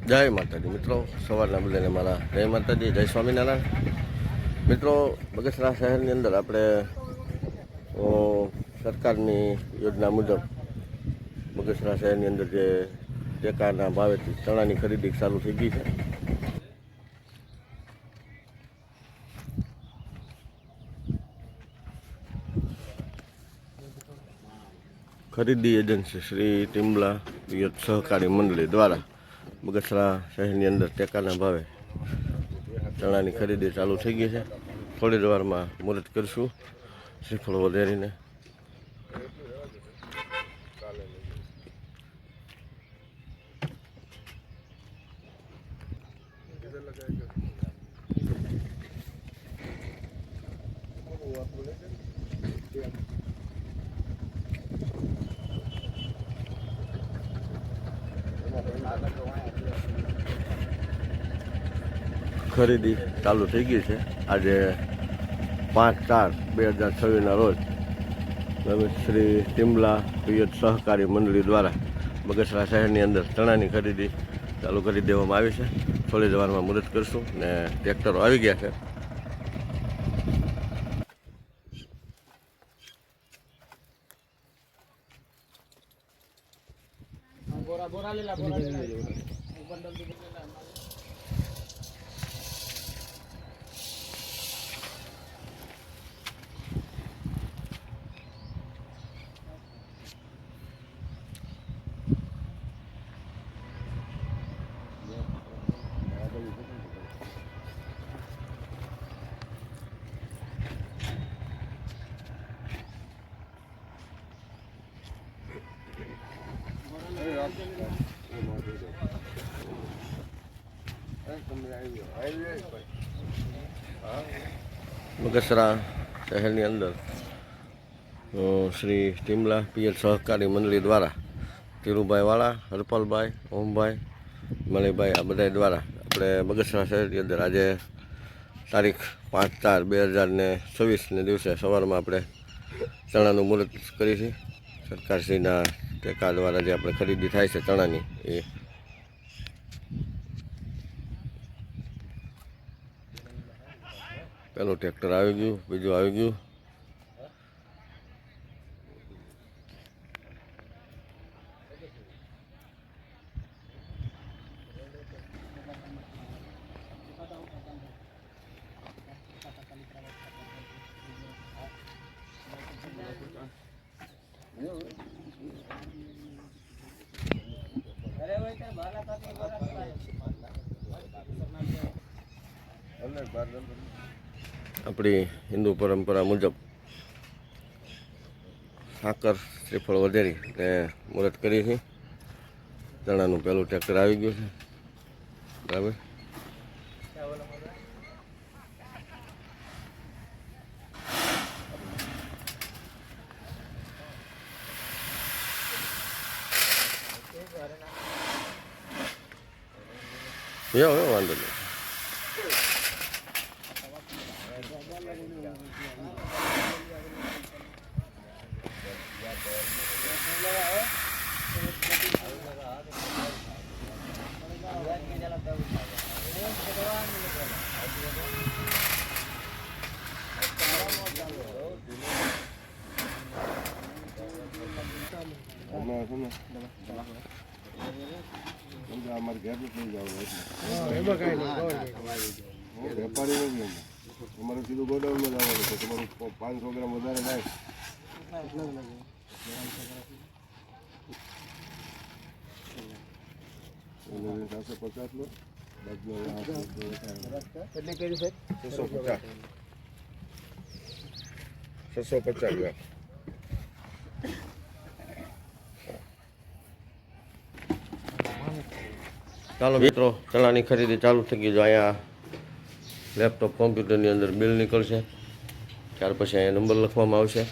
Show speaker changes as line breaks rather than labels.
જય માતાજી મિત્રો, સવારના બધાને મારા જય માતાજી, જય સ્વામિનારાયણ. મિત્રો, બગસરા શહેરની અંદર આપણે સરકારની યોજના મુજબ બગસરા શહેરની અંદર જે ટેકાના ભાવેથી ચણાની ખરીદી ચાલુ થઈ ગઈ છે. ખરીદી એજન્સી શ્રી ટિમ્બલા પિયત સહકારી મંડળી દ્વારા બગસરા શહેરની અંદર ટેકાના ભાવે ચણાની ખરીદી ચાલુ થઈ ગઈ છે. થોડી જ વારમાં મુહૂર્ત કરીશું શ્રીફળ વધારીને. ખરીદી ચાલુ થઈ ગઈ છે. આજે 5/4/2026 રોજ શ્રી ટિમ્બલા પિયત સહકારી મંડળી દ્વારા બગસરા શહેરની અંદર ચણાની ખરીદી ચાલુ કરી દેવામાં આવી છે. થોડી જ વારમાં મુહૂર્ત કરીશું ને ટ્રેક્ટરો આવી ગયા છે. બગસરા શહેરની અંદર શ્રી ટિમ્બલા પિયત સહકારી મંડળી દ્વારા ધીરુભાઈ વાળા, હરપાલભાઈ, ઓમભાઈ, મણિભાઈ આ બધા દ્વારા આપણે બગસરા શહેરની અંદર આજે તારીખ 5/4/2026ને દિવસે સવારમાં આપણે ચણાનું મુહૂર્ત કરી છે. સરકારશ્રીના ટેકા દ્વારા જે આપણે ખરીદી થાય છે ચણાની, એ પેલું ટ્રેક્ટર આવી ગયું, બીજું આવી ગયું. આપણી હિન્દુ પરંપરા મુજબ સાકર શ્રીફળ વધેરી ને મુહૂર્ત કરી છે. ચણાનું પહેલું ટ્રેક્ટર આવી ગયું છે. બરાબર, વાંધો નહીં. અમારે ઘેર લઈ જવું વેપારી નથી. તમારે સીધું ગોડાઉનમાં જવાનું છે. તમારું 500 ગ્રામ વધારે થાય. 750 નો એટલે કરી છે 650 ગ્રામ. ચાલો મિત્રો, ચણાની ખરીદી ચાલુ થઈ ગઈ. જો અહીંયા લેપટોપ કોમ્પ્યુટરની અંદર બિલ નીકળશે, ત્યાર પછી અહીંયા નંબર લખવામાં આવશે.